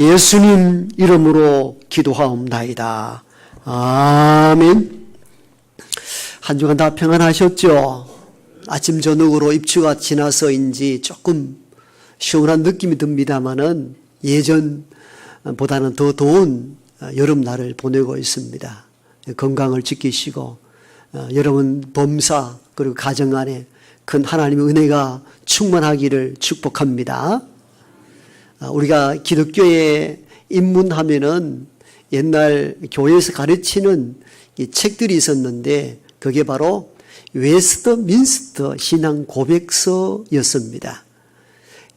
예수님 이름으로 기도하옵나이다. 아멘. 한 주간 다 평안하셨죠? 아침 저녁으로 입추가 지나서인지 조금 시원한 느낌이 듭니다마는 예전보다는 더 더운 여름날을 보내고 있습니다. 건강을 지키시고 여러분 범사 그리고 가정 안에 큰 하나님의 은혜가 충만하기를 축복합니다. 우리가 기독교에 입문하면은 옛날 교회에서 가르치는 이 책들이 있었는데 그게 바로 웨스트민스터 신앙 고백서였습니다.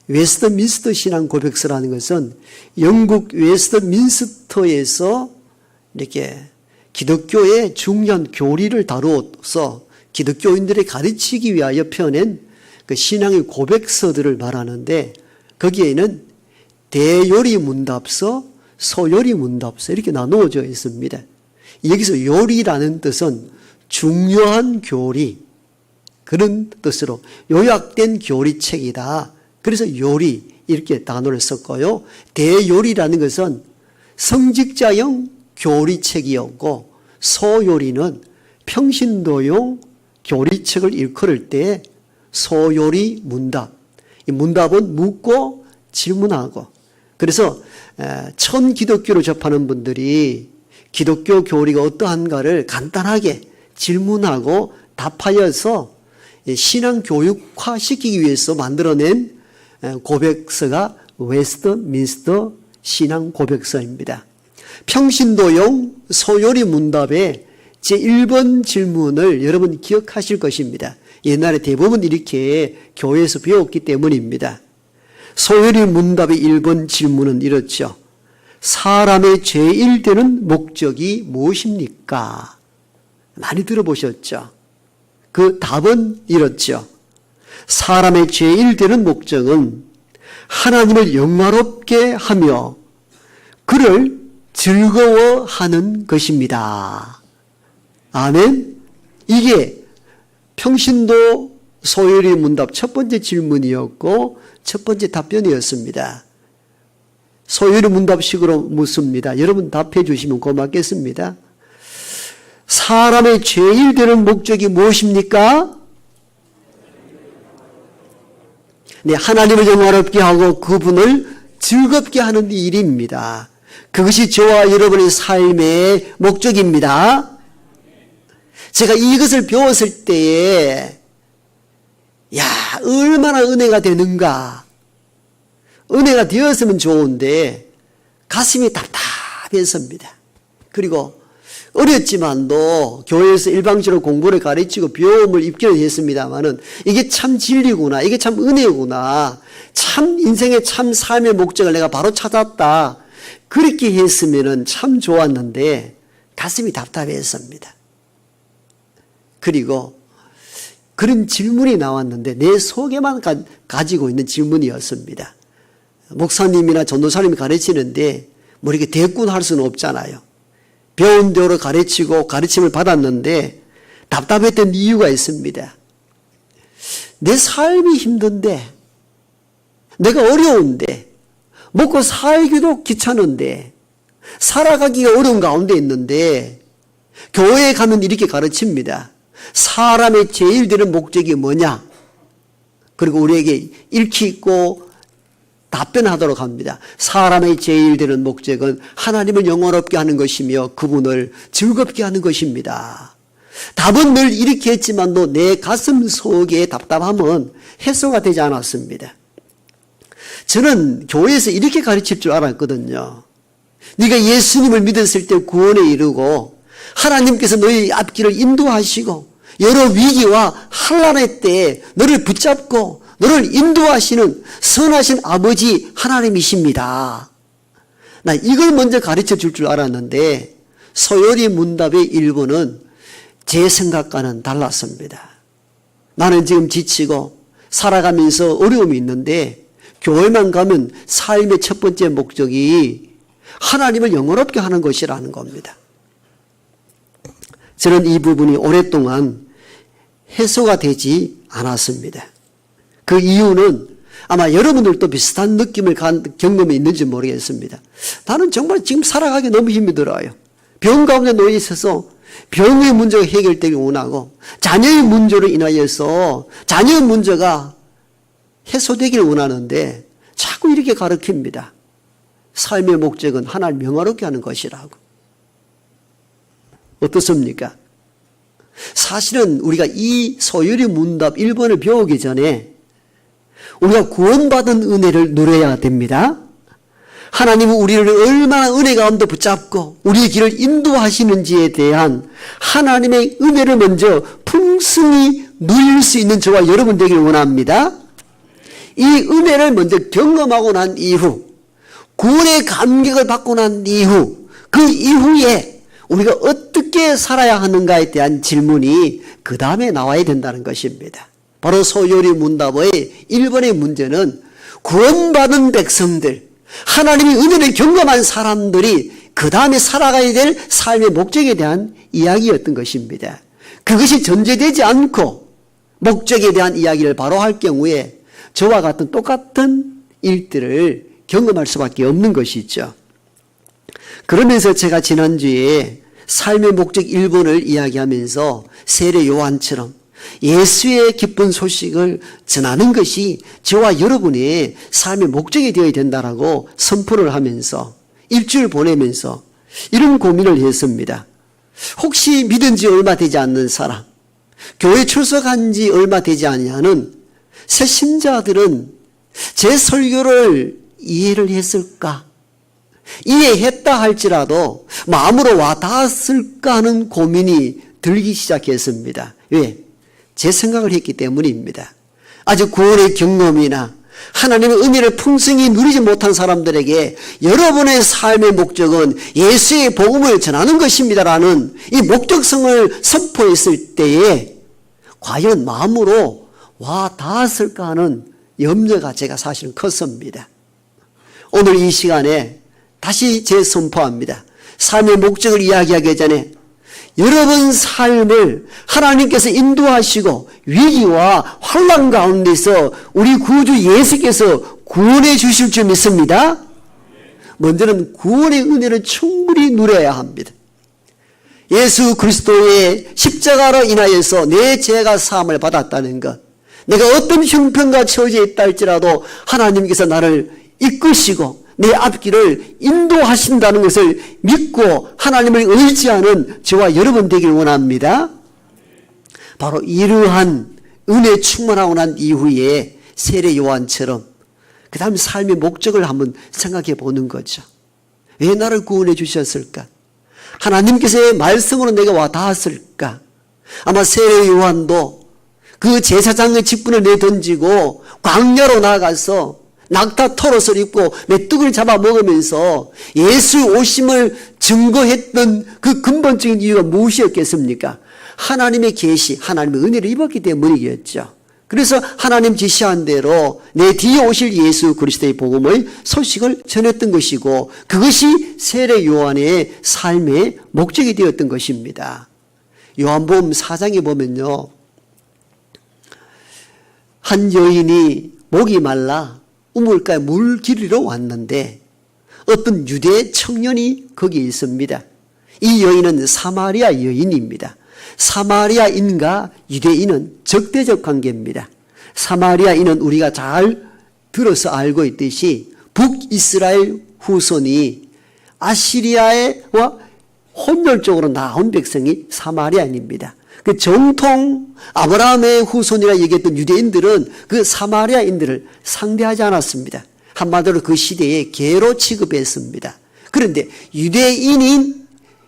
웨스트민스터 신앙 고백서라는 것은 영국 웨스트민스터에서 이렇게 기독교의 중요한 교리를 다루어서 기독교인들에 가르치기 위하여 펴낸 그 신앙의 고백서들을 말하는데 거기에는 대요리 문답서, 소요리 문답서 이렇게 나누어져 있습니다. 여기서 요리라는 뜻은 중요한 교리, 그런 뜻으로 요약된 교리책이다. 그래서 요리 이렇게 단어를 썼고요. 대요리라는 것은 성직자용 교리책이었고 소요리는 평신도용 교리책을 일컬을 때 소요리 문답. 이 문답은 묻고 질문하고 그래서 처음 기독교로 접하는 분들이 기독교 교리가 어떠한가를 간단하게 질문하고 답하여서 신앙 교육화 시키기 위해서 만들어낸 고백서가 웨스트민스터 신앙 고백서입니다. 평신도용 소요리 문답의 제1번 질문을 여러분 기억하실 것입니다. 옛날에 대부분 이렇게 교회에서 배웠기 때문입니다. 소요리 문답의 1번 질문은 이렇죠. 사람의 죄일 되는 목적이 무엇입니까? 많이 들어보셨죠? 그 답은 이렇죠. 사람의 죄일 되는 목적은 하나님을 영화롭게 하며 그를 즐거워하는 것입니다. 아멘. 이게 평신도 소요리 문답 첫 번째 질문이었고 첫 번째 답변이었습니다. 소요리 문답식으로 묻습니다. 여러분 답해 주시면 고맙겠습니다. 사람의 죄일 되는 목적이 무엇입니까? 네, 하나님을 영화롭게 하고 그분을 즐겁게 하는 일입니다. 그것이 저와 여러분의 삶의 목적입니다. 제가 이것을 배웠을 때에 야, 얼마나 은혜가 되는가. 은혜가 되었으면 좋은데 가슴이 답답했습니다. 그리고 어렸지만도 교회에서 일방적으로 공부를 가르치고 배움을 입기는 했습니다만은 이게 참 진리구나. 이게 참 은혜구나. 참 인생의 참 삶의 목적을 내가 바로 찾았다. 그렇게 했으면은 참 좋았는데 가슴이 답답했습니다. 그리고 그런 질문이 나왔는데 내 속에만 가지고 있는 질문이었습니다. 목사님이나 전도사님이 가르치는데 뭐 이렇게 대꾸할 수는 없잖아요. 배운 대로 가르치고 가르침을 받았는데 답답했던 이유가 있습니다. 내 삶이 힘든데 내가 어려운데 먹고 살기도 귀찮은데 살아가기가 어려운 가운데 있는데 교회에 가면 이렇게 가르칩니다. 사람의 제일 되는 목적이 뭐냐? 그리고 우리에게 읽히고 답변하도록 합니다. 사람의 제일 되는 목적은 하나님을 영원롭게 하는 것이며 그분을 즐겁게 하는 것입니다. 답은 늘 이렇게 했지만도 내 가슴 속의 답답함은 해소가 되지 않았습니다. 저는 교회에서 이렇게 가르칠 줄 알았거든요. 네가 예수님을 믿었을 때 구원에 이르고 하나님께서 너의 앞길을 인도하시고 여러 위기와 환난의 때에 너를 붙잡고 너를 인도하시는 선하신 아버지 하나님이십니다. 나 이걸 먼저 가르쳐 줄 줄 알았는데 소요리 문답의 일부는 제 생각과는 달랐습니다. 나는 지금 지치고 살아가면서 어려움이 있는데 교회만 가면 삶의 첫 번째 목적이 하나님을 영원롭게 하는 것이라는 겁니다. 저는 이 부분이 오랫동안 해소가 되지 않았습니다. 그 이유는 아마 여러분들도 비슷한 느낌을 경험이 있는지 모르겠습니다. 나는 정말 지금 살아가기 너무 힘이 들어요. 병 가운데 놓여 있어서 병의 문제가 해결되기 원하고 자녀의 문제로 인하여서 자녀의 문제가 해소되기를 원하는데 자꾸 이렇게 가르칩니다. 삶의 목적은 하나를 명화롭게 하는 것이라고. 어떻습니까? 사실은 우리가 이 소요리 문답 1번을 배우기 전에 우리가 구원받은 은혜를 누려야 됩니다. 하나님은 우리를 얼마나 은혜 가운데 붙잡고 우리의 길을 인도하시는지에 대한 하나님의 은혜를 먼저 풍성히 누릴 수 있는 저와 여러분 되기를 원합니다. 이 은혜를 먼저 경험하고 난 이후, 구원의 감격을 받고 난 이후, 그 이후에 우리가 어떻게 살아야 하는가에 대한 질문이 그 다음에 나와야 된다는 것입니다. 바로 소요리 문답의 1번의 문제는 구원받은 백성들, 하나님의 은혜를 경험한 사람들이 그 다음에 살아가야 될 삶의 목적에 대한 이야기였던 것입니다. 그것이 전제되지 않고 목적에 대한 이야기를 바로 할 경우에 저와 같은 똑같은 일들을 경험할 수밖에 없는 것이죠. 그러면서 제가 지난주에 삶의 목적 1번을 이야기하면서 세례 요한처럼 예수의 기쁜 소식을 전하는 것이 저와 여러분의 삶의 목적이 되어야 된다라고 선포를 하면서 일주일 보내면서 이런 고민을 했습니다. 혹시 믿은 지 얼마 되지 않는 사람, 교회 출석한 지 얼마 되지 않냐는 새 신자들은 제 설교를 이해를 했을까? 이해했다 할지라도 마음으로 와 닿았을까 하는 고민이 들기 시작했습니다. 왜? 제 생각을 했기 때문입니다. 아직 구원의 경험이나 하나님의 은혜를 풍성히 누리지 못한 사람들에게 여러분의 삶의 목적은 예수의 복음을 전하는 것입니다라는 이 목적성을 선포했을 때에 과연 마음으로 와 닿았을까 하는 염려가 제가 사실은 컸습니다. 오늘 이 시간에 다시 재선포합니다. 삶의 목적을 이야기하기 전에 여러분 삶을 하나님께서 인도하시고 위기와 환난 가운데서 우리 구주 예수께서 구원해 주실 줄 믿습니다. 먼저는 구원의 은혜를 충분히 누려야 합니다. 예수 그리스도의 십자가로 인하여서 내 죄가 사함을 받았다는 것, 내가 어떤 형편과 처지에 있다 할지라도 하나님께서 나를 이끄시고 내 앞길을 인도하신다는 것을 믿고 하나님을 의지하는 저와 여러분 되기를 원합니다. 바로 이러한 은혜 충만하고 난 이후에 세례 요한처럼 그 다음 삶의 목적을 한번 생각해 보는 거죠. 왜 나를 구원해 주셨을까? 하나님께서의 말씀으로 내가 와 닿았을까? 아마 세례 요한도 그 제사장의 직분을 내던지고 광야로 나가서 낙타 털옷을 입고 메뚜기를 잡아 먹으면서 예수 오심을 증거했던 그 근본적인 이유가 무엇이었겠습니까? 하나님의 계시, 하나님의 은혜를 입었기 때문이겠죠. 그래서 하나님 지시한 대로 내 뒤에 오실 예수 그리스도의 복음의 소식을 전했던 것이고 그것이 세례 요한의 삶의 목적이 되었던 것입니다. 요한복음 4장에 보면요, 한 여인이 목이 말라 우물가에 물 기르러 왔는데 어떤 유대 청년이 거기에 있습니다. 이 여인은 사마리아 여인입니다. 사마리아인과 유대인은 적대적 관계입니다. 사마리아인은 우리가 잘 들어서 알고 있듯이 북이스라엘 후손이 아시리아와 혼혈적으로 나온 백성이 사마리아인입니다. 그 정통 아브라함의 후손이라 얘기했던 유대인들은 그 사마리아인들을 상대하지 않았습니다. 한마디로 그 시대에 개로 취급했습니다. 그런데 유대인인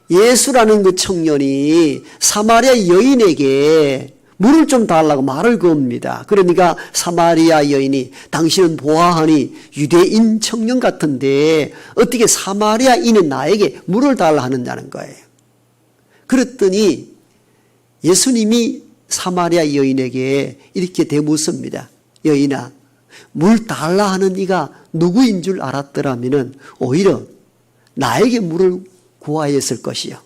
예수라는 그 청년이 사마리아 여인에게 물을 좀 달라고 말을 겁니다. 그러니까 사마리아 여인이 당신은 보아하니 유대인 청년 같은데 어떻게 사마리아인인 나에게 물을 달라 하느냐는 거예요. 그랬더니 예수님이 사마리아 여인에게 이렇게 대묻습니다. 여인아, 물 달라 하는 네가 누구인 줄 알았더라면 오히려 나에게 물을 구하였을 것이요.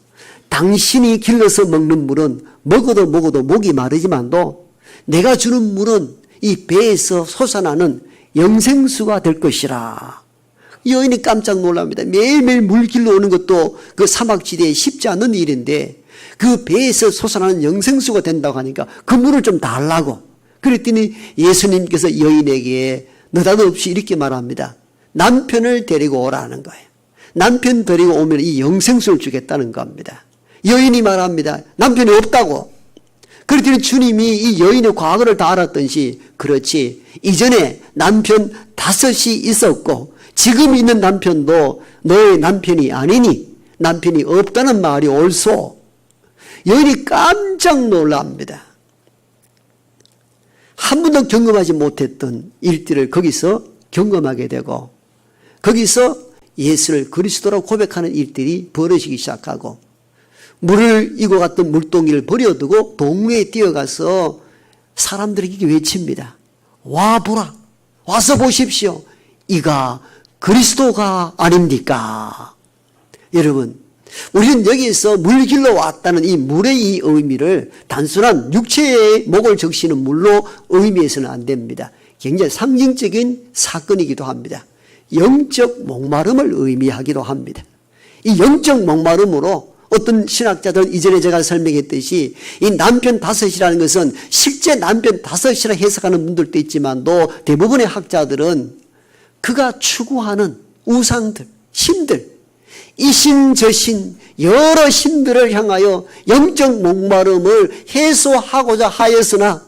당신이 길러서 먹는 물은 먹어도 목이 마르지만도 내가 주는 물은 이 배에서 솟아나는 영생수가 될 것이라. 여인이 깜짝 놀랍니다. 매일매일 물길로 오는 것도 그 사막지대에 쉽지 않은 일인데 그 배에서 솟아나는 영생수가 된다고 하니까 그 물을 좀 달라고. 그랬더니 예수님께서 여인에게 느닷없이 이렇게 말합니다. 남편을 데리고 오라는 거예요. 남편 데리고 오면 이 영생수를 주겠다는 겁니다. 여인이 말합니다. 남편이 없다고. 그랬더니 주님이 이 여인의 과거를 다 알았던시, 그렇지, 이전에 남편 5이 있었고 지금 있는 남편도 너의 남편이 아니니 남편이 없다는 말이 옳소. 여인이 깜짝 놀랍니다. 한 번도 경험하지 못했던 일들을 거기서 경험하게 되고 거기서 예수를 그리스도라고 고백하는 일들이 벌어지기 시작하고 물을 이고 갔던 물동이를 버려두고 동네에 뛰어가서 사람들에게 외칩니다. 와 보라. 와서 보십시오. 이가 그리스도가 아닙니까? 여러분, 우리는 여기에서 물길로 왔다는 이 물의 이 의미를 단순한 육체의 목을 적시는 물로 의미해서는 안 됩니다. 굉장히 상징적인 사건이기도 합니다. 영적 목마름을 의미하기도 합니다. 이 영적 목마름으로 어떤 신학자들은 이전에 제가 설명했듯이 이 남편 5이라는 것은 실제 남편 5이라 해석하는 분들도 있지만도 대부분의 학자들은 그가 추구하는 우상들, 신들, 이신 저신 여러 신들을 향하여 영적 목마름을 해소하고자 하였으나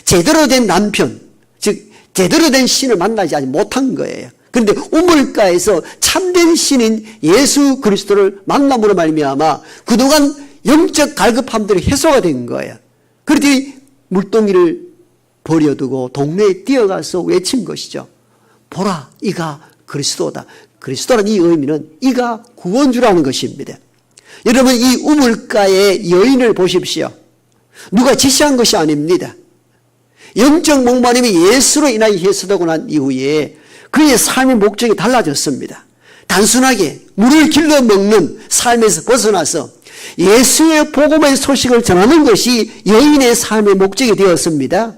제대로 된 남편, 즉 제대로 된 신을 만나지 못한 거예요. 그런데 우물가에서 참된 신인 예수 그리스도를 만남으로 말미암아 그동안 영적 갈급함들이 해소가 된 거예요. 그랬더니 물동이를 버려두고 동네에 뛰어가서 외친 것이죠. 보라, 이가 그리스도다. 그리스도라는 이 의미는 이가 구원주라는 것입니다. 여러분, 이 우물가의 여인을 보십시오. 누가 지시한 것이 아닙니다. 영적 목마름이 예수로 인하여 해소되고 난 이후에 그의 삶의 목적이 달라졌습니다. 단순하게 물을 길러 먹는 삶에서 벗어나서 예수의 복음의 소식을 전하는 것이 여인의 삶의 목적이 되었습니다.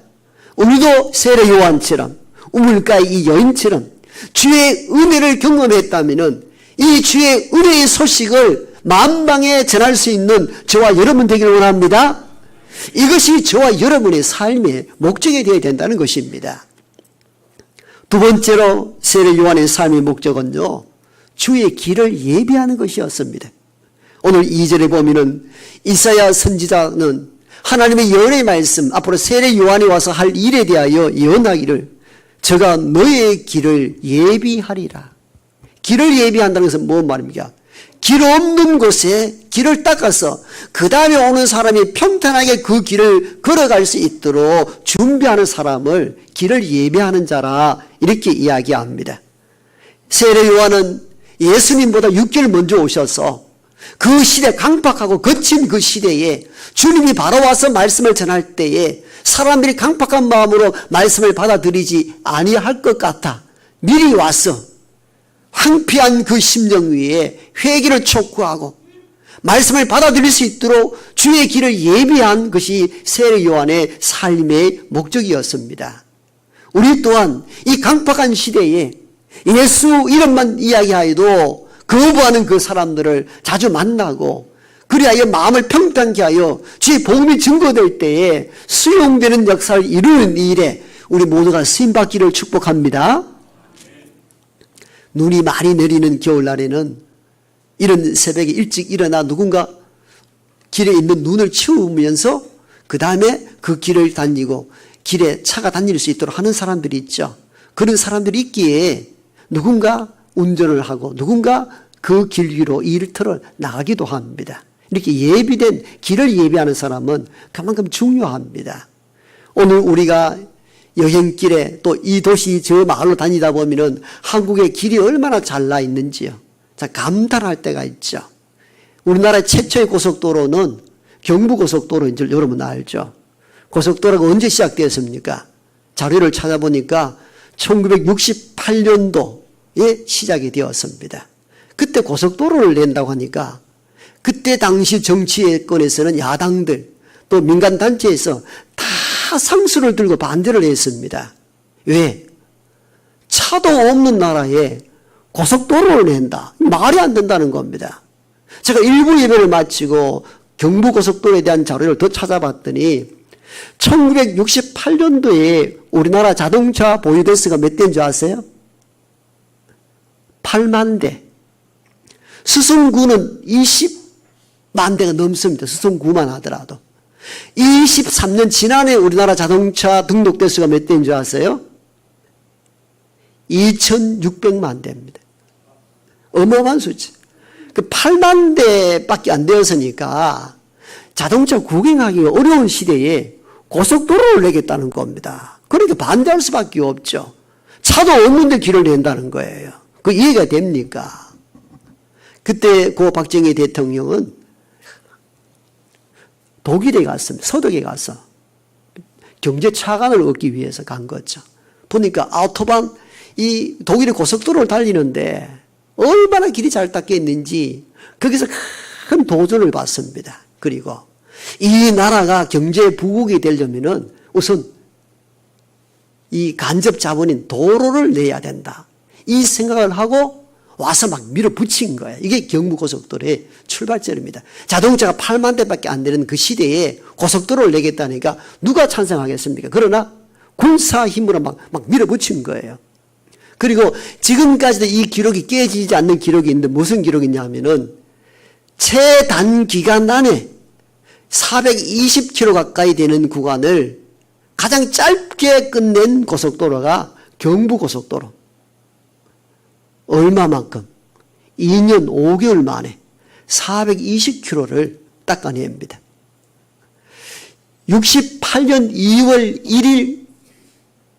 우리도 세례 요한처럼 우물가의 이 여인처럼 주의 은혜를 경험했다면 이 주의 은혜의 소식을 만방에 전할 수 있는 저와 여러분 되기를 원합니다. 이것이 저와 여러분의 삶의 목적이 되어야 된다는 것입니다. 두 번째로 세례 요한의 삶의 목적은요, 주의 길을 예비하는 것이었습니다. 오늘 2절에 보면은 이사야 선지자는 하나님의 예언의 말씀, 앞으로 세례 요한이 와서 할 일에 대하여 예언하기를 저가 너의 길을 예비하리라. 길을 예비한다는 것은 뭔 말입니까? 길 없는 곳에 길을 닦아서 그 다음에 오는 사람이 평탄하게 그 길을 걸어갈 수 있도록 준비하는 사람을 길을 예비하는 자라 이렇게 이야기합니다. 세례 요한은 예수님보다 6개월 먼저 오셔서 그 시대, 강팍하고 거친 그 시대에 주님이 바로 와서 말씀을 전할 때에 사람들이 강팍한 마음으로 말씀을 받아들이지 아니할 것 같아 미리 와서 황폐한 그 심령 위에 회개를 촉구하고 말씀을 받아들일 수 있도록 주의 길을 예비한 것이 세례 요한의 삶의 목적이었습니다. 우리 또한 이 강팍한 시대에 예수 이름만 이야기하여도 거부하는 그 사람들을 자주 만나고 그리하여 마음을 평탄케 하여 주의 복음이 증거될 때에 수용되는 역사를 이루는 일에 우리 모두가 쓰임받기를 축복합니다. 눈이 많이 내리는 겨울날에는 이런 새벽에 일찍 일어나 누군가 길에 있는 눈을 치우면서 그 다음에 그 길을 다니고 길에 차가 다닐 수 있도록 하는 사람들이 있죠. 그런 사람들이 있기에 누군가 운전을 하고 누군가 그 길 위로 일터를 나가기도 합니다. 이렇게 예비된 길을 예비하는 사람은 그만큼 중요합니다. 오늘 우리가 여행길에 또 이 도시 저 마을로 다니다 보면은 한국의 길이 얼마나 잘 나 있는지요. 자, 감탄할 때가 있죠. 우리나라 최초의 고속도로는 경부고속도로인 줄 여러분 알죠. 고속도로가 언제 시작되었습니까? 자료를 찾아보니까 1968년도에 시작이 되었습니다. 그때 고속도로를 낸다고 하니까 그때 당시 정치권에서는 야당들 또 민간단체에서 다 상수를 들고 반대를 했습니다. 왜? 차도 없는 나라에 고속도로를 낸다. 말이 안 된다는 겁니다. 제가 일부 예배를 마치고 경부고속도로에 대한 자료를 더 찾아봤더니 1968년도에 우리나라 자동차 보유 대수가 몇 대인 줄 아세요? 8만 대. 수송구는 20만 대가 넘습니다. 수송구만 하더라도. 23년 지난해 우리나라 자동차 등록 대수가 몇 대인 줄 아세요? 2,600만 대입니다. 어마어마한 수치. 그 8만 대밖에 안 되었으니까 자동차 구경하기가 어려운 시대에 고속도로를 내겠다는 겁니다. 그러니까 반대할 수밖에 없죠. 차도 없는데 길을 낸다는 거예요. 그 이해가 됩니까? 그때 고 박정희 대통령은 독일에 갔습니다. 서독에 가서 경제 차관을 얻기 위해서 간 거죠. 보니까 아우토반, 이 독일의 고속도로를 달리는데 얼마나 길이 잘 닦여 있는지 거기서 큰 도전을 받습니다. 그리고 이 나라가 경제 부국이 되려면은 우선 이 간접 자본인 도로를 내야 된다. 이 생각을 하고 와서 막 밀어붙인 거예요. 이게 경부고속도로의 출발점입니다. 자동차가 8만 대밖에 안 되는 그 시대에 고속도로를 내겠다니까 누가 찬성하겠습니까? 그러나 군사 힘으로 막 밀어붙인 거예요. 그리고 지금까지도 이 기록이 깨지지 않는 기록이 있는데 무슨 기록이냐 하면은 최단기간 안에 420km 가까이 되는 구간을 가장 짧게 끝낸 고속도로가 경부고속도로. 얼마만큼? 2년 5개월 만에 420km를 닦아냅니다. 68년 2월 1일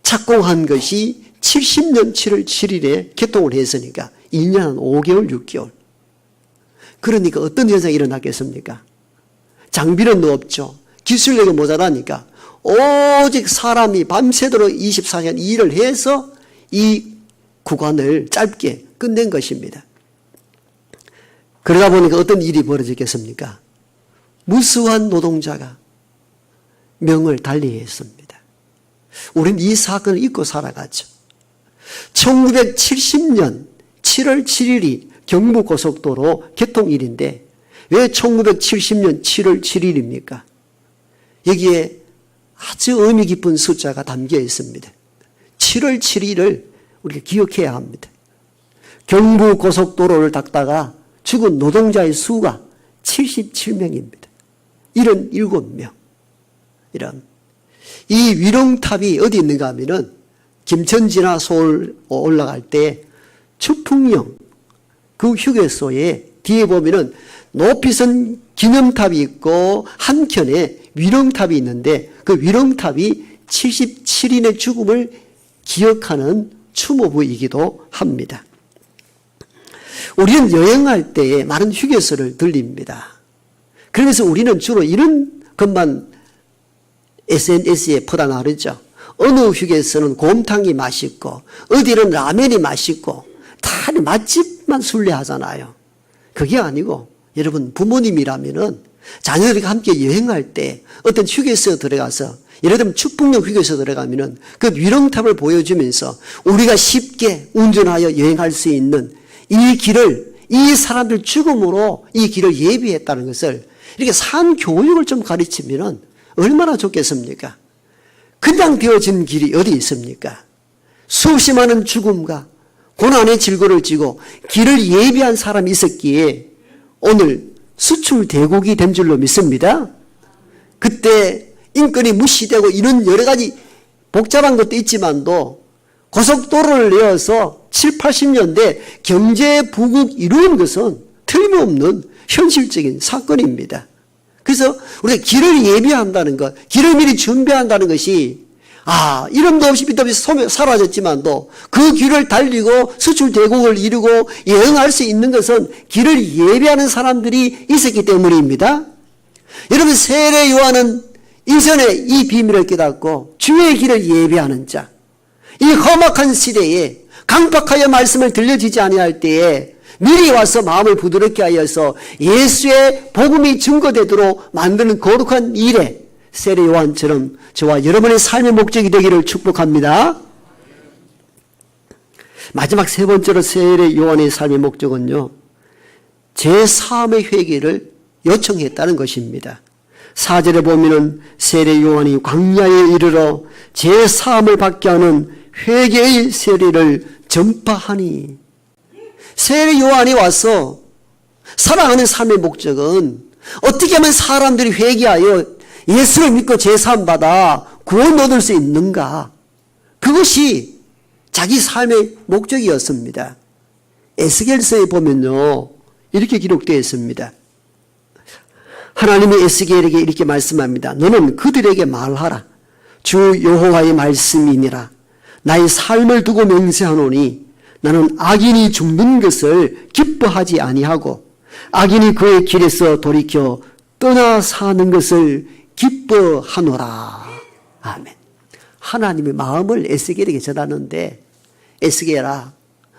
착공한 것이 70년 7월 7일에 개통을 했으니까 2년 5개월 6개월. 그러니까 어떤 현상이 일어났겠습니까? 장비는 없죠. 기술력이 모자라니까 오직 사람이 밤새도록 24시간 일을 해서 이 구간을 짧게 끝낸 것입니다. 그러다 보니까 어떤 일이 벌어졌겠습니까? 무수한 노동자가 명을 달리했습니다. 우리는 이 사건을 잊고 살아가죠. 1970년 7월 7일이 경부고속도로 개통일인데 왜 1970년 7월 7일입니까? 여기에 아주 의미 깊은 숫자가 담겨 있습니다. 7월 7일을 우리가 기억해야 합니다. 경부고속도로를 닦다가 죽은 노동자의 수가 77명입니다. 77명. 이런. 이 위령탑이 어디 있는가 하면은 김천지나 서울 올라갈 때 추풍령 그 휴게소에 뒤에 보면은 높이선 기념탑이 있고 한켠에 위령탑이 있는데 그 위령탑이 77인의 죽음을 기억하는 추모부이기도 합니다. 우리는 여행할 때에 많은 휴게소를 들립니다. 그래서 우리는 주로 이런 것만 SNS에 퍼다나르죠. 어느 휴게소는 곰탕이 맛있고 어디는 라면이 맛있고 다 맛집만 순례하잖아요. 그게 아니고 여러분 부모님이라면은 자녀들과 함께 여행할 때 어떤 휴게소에 들어가서 예를 들면 축풍령 휴게소 들어가면은 그 위령탑을 보여주면서 우리가 쉽게 운전하여 여행할 수 있는 이 길을 이 사람들 죽음으로 이 길을 예비했다는 것을 이렇게 산 교육을 좀 가르치면은 얼마나 좋겠습니까? 그냥 되어진 길이 어디 있습니까? 수없이 많은 죽음과 고난의 질고를 지고 길을 예비한 사람이 있었기에 오늘 수출대국이 된 줄로 믿습니다. 그때 인권이 무시되고 이런 여러 가지 복잡한 것도 있지만도 고속도로를 내어서 7, 80년대 경제부국 이루는 것은 틀림없는 현실적인 사건입니다. 그래서 우리가 길을 예비한다는 것, 길을 미리 준비한다는 것이 이름도 없이 빛도 없이 사라졌지만도 그 길을 달리고 수출대국을 이루고 여행할 수 있는 것은 길을 예비하는 사람들이 있었기 때문입니다. 여러분 세례 요한은 이전에 이 비밀을 깨닫고 주의 길을 예비하는 자, 이 험악한 시대에 강박하여 말씀을 들려주지 아니할 때에 미리 와서 마음을 부드럽게 하여서 예수의 복음이 증거되도록 만드는 거룩한 일에 세례 요한처럼 저와 여러분의 삶의 목적이 되기를 축복합니다. 마지막 세 번째로 세례 요한의 삶의 목적은요, 제3의 회개를 요청했다는 것입니다. 4절에 보면은 세례 요한이 광야에 이르러 제3을 받게 하는 회개의 세례를 전파하니, 세례 요한이 와서 살아가는 삶의 목적은 어떻게 하면 사람들이 회개하여 예수를 믿고 제3 받아 구원 얻을 수 있는가, 그것이 자기 삶의 목적이었습니다. 에스겔서에 보면요, 이렇게 기록되어 있습니다. 하나님이 에스겔에게 이렇게 말씀합니다. 너는 그들에게 말하라. 주 여호와의 말씀이니라. 나의 삶을 두고 맹세하노니 나는 악인이 죽는 것을 기뻐하지 아니하고 악인이 그의 길에서 돌이켜 떠나 사는 것을 기뻐하노라. 아멘. 하나님의 마음을 에스겔에게 전하는데, 에스겔아,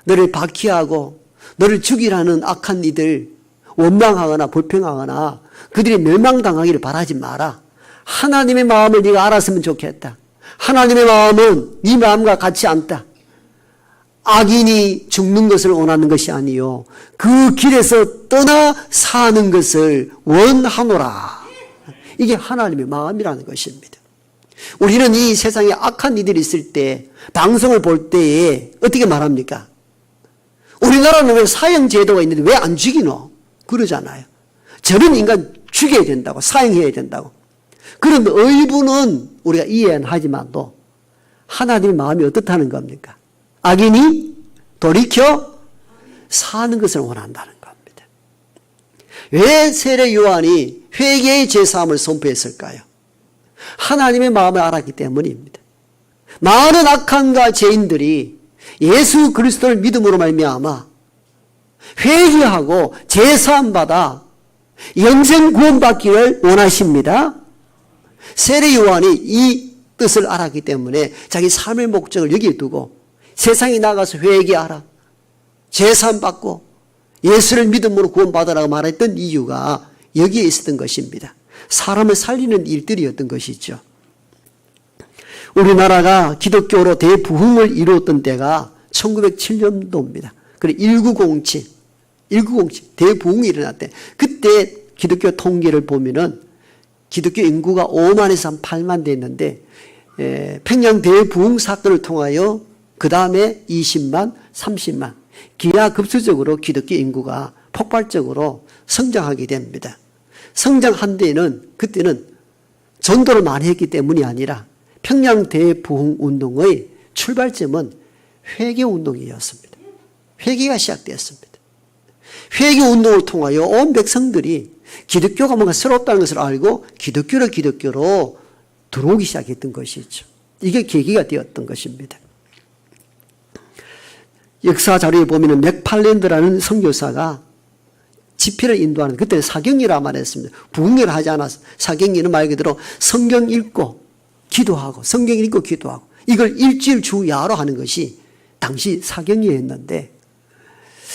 너를 박해하고 너를 죽이라는 악한 이들, 원망하거나 불평하거나 그들이 멸망당하기를 바라지 마라. 하나님의 마음을 네가 알았으면 좋겠다. 하나님의 마음은 네 마음과 같지 않다. 악인이 죽는 것을 원하는 것이 아니요, 그 길에서 떠나 사는 것을 원하노라. 이게 하나님의 마음이라는 것입니다. 우리는 이 세상에 악한 이들이 있을 때, 방송을 볼 때에 어떻게 말합니까? 우리나라는 왜 사형제도가 있는데 왜 안 죽이노? 그러잖아요. 저런 인간 죽여야 된다고, 사형해야 된다고. 그런 의부는 우리가 이해는 하지만도 하나님의 마음이 어떻다는 겁니까? 악인이 돌이켜 사는 것을 원한다는 겁니다. 왜 세례 요한이 회개의 제사함을 선포했을까요? 하나님의 마음을 알았기 때문입니다. 많은 악한과 죄인들이 예수 그리스도를 믿음으로 말미암아 회개하고 제사함 받아 영생 구원받기를 원하십니다. 세례 요한이 이 뜻을 알았기 때문에 자기 삶의 목적을 여기에 두고 세상에 나가서 회개하라, 제사함 받고 예수를 믿음으로 구원받으라고 말했던 이유가 여기에 있었던 것입니다. 사람을 살리는 일들이었던 것이죠. 우리나라가 기독교로 대부흥을 이루었던 때가 1907년도입니다. 그리고 1907 대부흥이 일어났대. 그때 기독교 통계를 보면은 기독교 인구가 5만에서 한 8만 됐는데, 평양 대부흥 사건을 통하여 그 다음에 20만, 30만, 기하급수적으로 기독교 인구가 폭발적으로 성장하게 됩니다. 성장한 데는 그때는 전도를 많이 했기 때문이 아니라 평양 대부흥 운동의 출발점은 회개 운동이었습니다. 회개가 시작되었습니다. 회개 운동을 통하여 온 백성들이 기독교가 뭔가 새롭다는 것을 알고 기독교로 들어오기 시작했던 것이죠. 이게 계기가 되었던 것입니다. 역사 자료에 보면 맥팔랜드라는 선교사가 집회를 인도하는, 그때는 사경리라 말했습니다. 부흥회를 하지 않았어. 사경리는 말 그대로 성경 읽고 기도하고, 성경 읽고 기도하고, 이걸 일주일 주 야로 하는 것이 당시 사경리였는데,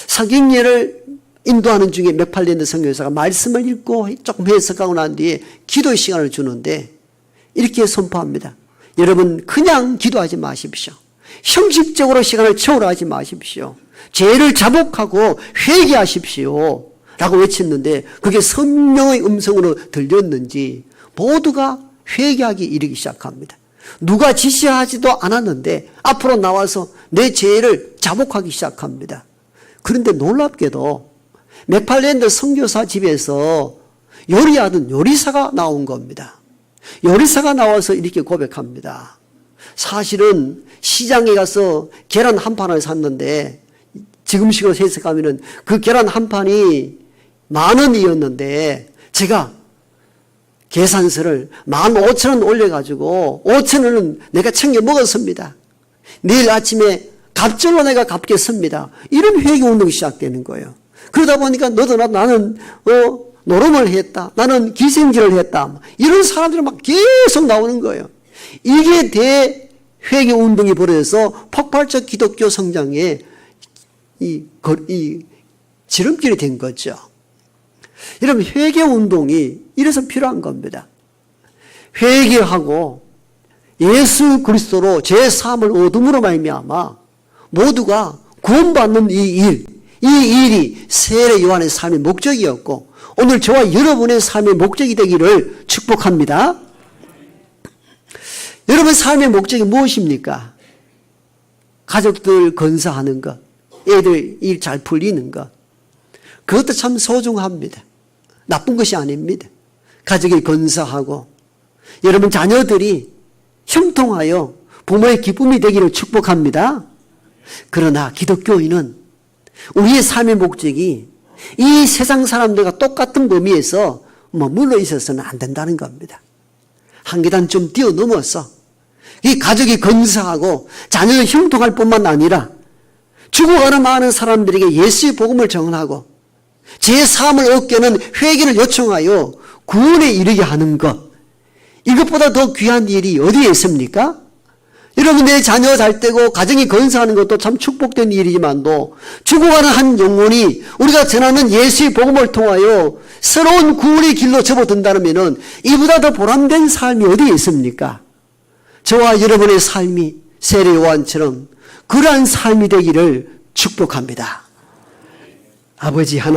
사경리를 인도하는 중에 맥팔랜드 선교사가 말씀을 읽고 조금 해석하고 난 뒤에 기도의 시간을 주는데 이렇게 선포합니다. 여러분, 그냥 기도하지 마십시오. 형식적으로 시간을 채우려 하지 마십시오. 죄를 자복하고 회개하십시오 라고 외쳤는데, 그게 성령의 음성으로 들렸는지 모두가 회개하기 이르기 시작합니다. 누가 지시하지도 않았는데 앞으로 나와서 내 죄를 자복하기 시작합니다. 그런데 놀랍게도 맥팔랜드 선교사 집에서 요리하던 요리사가 나온 겁니다. 요리사가 나와서 이렇게 고백합니다. 사실은 시장에 가서 계란 한 판을 샀는데, 지금식으로 해석하면은 그 계란 한 판이 10,000원이었는데 제가 계산서를 15,000원 올려가지고 5,000원은 내가 챙겨 먹었습니다. 내일 아침에 갑절로 내가 갚겠습니다. 이런 회개 운동이 시작되는 거예요. 그러다 보니까 너도 나는 노름을 했다, 나는 기생질을 했다, 이런 사람들이 막 계속 나오는 거예요. 이게 대회개 운동이 벌어져서 폭발적 기독교 성장에 이 지름길이 된 거죠. 여러분, 회개 운동이 이래서 필요한 겁니다. 회개하고 예수 그리스도로 제3을 얻음으로 말미암아 모두가 구원받는 이 일이 세례 요한의 삶의 목적이었고 오늘 저와 여러분의 삶의 목적이 되기를 축복합니다. 여러분 삶의 목적이 무엇입니까? 가족들 건사하는 것, 애들 일 잘 풀리는 것, 그것도 참 소중합니다. 나쁜 것이 아닙니다. 가족이 건사하고 여러분 자녀들이 형통하여 부모의 기쁨이 되기를 축복합니다. 그러나 기독교인은 우리의 삶의 목적이 이 세상 사람들과 똑같은 범위에서 머물러 있어서는 안 된다는 겁니다. 한 계단 좀 뛰어넘어서 이 가족이 건사하고 자녀를 형통할 뿐만 아니라 죽어가는 많은 사람들에게 예수의 복음을 전하고 제 사함을 얻게는 회개를 요청하여 구원에 이르게 하는 것, 이것보다 더 귀한 일이 어디에 있습니까? 여러분 내 자녀 잘 되고 가정이 건사하는 것도 참 축복된 일이지만도 죽어가는 한 영혼이 우리가 전하는 예수의 복음을 통하여 새로운 구원의 길로 접어든다면 이보다 더 보람된 삶이 어디에 있습니까? 저와 여러분의 삶이 세례 요한처럼 그러한 삶이 되기를 축복합니다. 아버지 하나님,